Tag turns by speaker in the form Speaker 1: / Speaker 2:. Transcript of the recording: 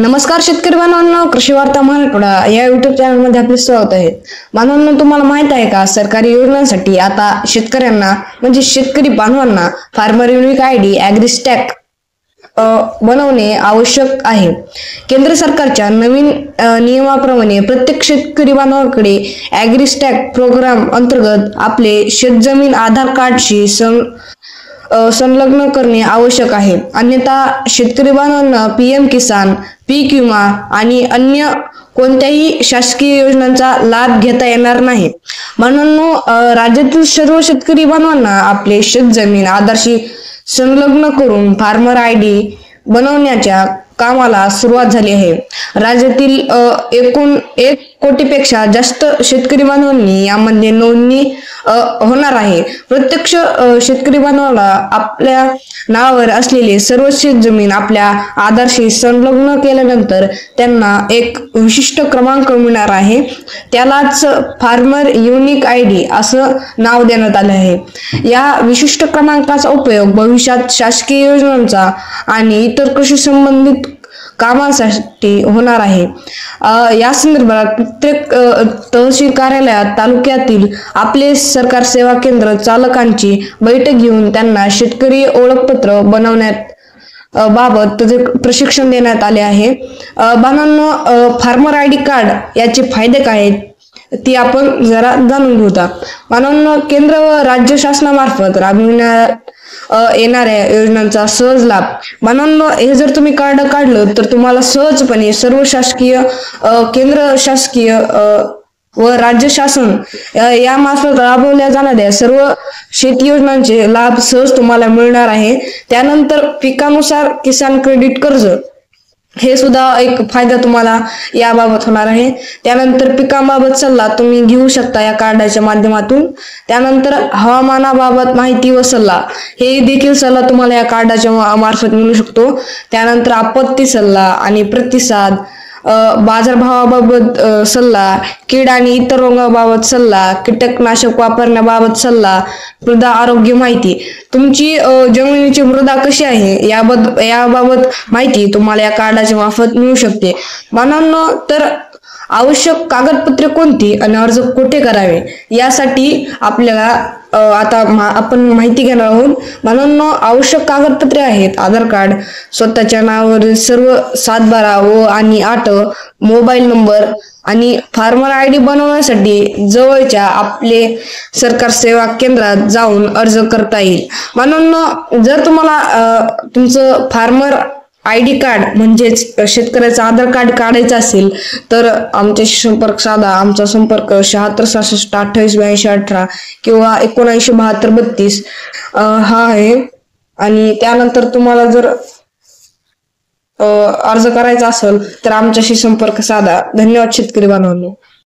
Speaker 1: नमस्कार शेतकरी बांधवांनो, कृषी वार्ता मराठवाडा या युट्यूब चॅनल मध्ये आपले स्वागत आहे. बांधवांनो, तुम्हाला माहित आहे का, सरकारी योजनांसाठी आता शेतकऱ्यांना म्हणजे शेतकरी बांधवांना फार्मर युनिक आयडी ॲग्रीस्टॅक बनवणे आवश्यक आहे. केंद्र सरकारच्या नवीन नियमाप्रमाणे प्रत्येक शेतकरी बांधवाकडे ॲग्रीस्टॅक प्रोग्राम अंतर्गत आपले शेतजमीन आधार कार्डशी संलग्न करणे आवश्यक आहे. अन्यथा शेतकरी बांधवांना पीएम किसान, पीक विमा आणि अन्य कोणत्याही शासकीय योजनांचा लाभ घेता येणार नाही. म्हणून राज्यातील सर्व शेतकरी बांधवांना आपले शेतजमीन आधारशी संलग्न करून फार्मर आयडी बनवण्याच्या कामाला सुरुवात झाली आहे. राज्यातील एकूण 1 कोटीपेक्षा जास्त शेतकरी बांधवांनी यामध्ये नोंदणी होणार आहे. प्रत्यक्ष शेतकरी बांधवाला आपल्या नावावर असलेले सर्व शेतजमीन आपल्या आधारशी संलग्न केल्यानंतर त्यांना एक विशिष्ट क्रमांक मिळणार आहे. त्यालाच फार्मर युनिक आयडी असं नाव देण्यात आले आहे. या विशिष्ट क्रमांकाचा उपयोग भविष्यात शासकीय योजनांचा आणि इतर कृषी संबंधित कामांसाठी होणार आहे. या संदर्भात प्रत्येक तहसील कार्यालयात, तालुक्यातील आपले सरकार सेवा केंद्र चालकांची बैठक घेऊन त्यांना शेतकरी ओळखपत्र बनवण्यात बाबत प्रशिक्षण देण्यात आले आहे. बांधवांनो, फार्मर आयडी कार्ड याचे फायदे काय आहेत ती आपण जरा जाणून घेऊया. बांधवांनो, केंद्र व राज्य शासनामार्फत राबविण्यात येणाऱ्या योजनांचा सहज लाभ. बांधवांनो, हे जर तुम्ही कार्ड काढलं तर तुम्हाला सहजपणे सर्व शासकीय, केंद्र शासकीय व राज्य शासन यामार्फत राबवल्या जाणाऱ्या सर्व शेती योजनांचे लाभ सहज तुम्हाला मिळणार आहे. त्यानंतर पिकानुसार किसान क्रेडिट कर्ज हे सुद्धा एक फायदा तुम्हाला याबाबत होणार आहे. त्यानंतर पिकांबाबत सल्ला तुम्ही घेऊ शकता या कार्डाच्या माध्यमातून. त्यानंतर हवामानाबाबत माहिती व सल्ला हे देखील सल्ला तुम्हाला या कार्डाच्या मार्फत मिळू शकतो. त्यानंतर आपत्ती सल्ला आणि प्रतिसाद, बाजारभावाबाबत सल्ला, कीड आणि इतर रोगाबाबत सल्ला, कीटकनाशक वापरण्याबाबत सल्ला, मृदा आरोग्य माहिती, तुमची जमिनीची मृदा कशी आहे याबाबत माहिती तुम्हाला या कार्डाच्या मार्फत मिळू शकते. बांधवांनो, तर आवश्यक कागदपत्रे कोणती आणि अर्ज कुठे करावे यासाठी आपल्याला आता आपण माहिती घेणार आहोत. बांधवांनो, आवश्यक कागदपत्रे आहेत आधार कार्ड, स्वतःच्या नावावरील सर्व 7-12 व आणि 8 मोबाईल नंबर आणि फार्मर आयडी बनवण्यासाठी जवळच्या आपले सरकार सेवा केंद्रात जाऊन अर्ज करता येईल. बांधवांनो, जर तुम्हाला तुमचं फार्मर आयडी कार्ड म्हणजेच शेतकऱ्याचं आधार कार्ड काढायचं असेल तर आमच्याशी संपर्क साधा. आमचा संपर्क 7666288218 किंवा 797232 हा आहे. आणि त्यानंतर तुम्हाला जर अर्ज करायचा असेल तर आमच्याशी संपर्क साधा. धन्यवाद शेतकरी बांधवांनो.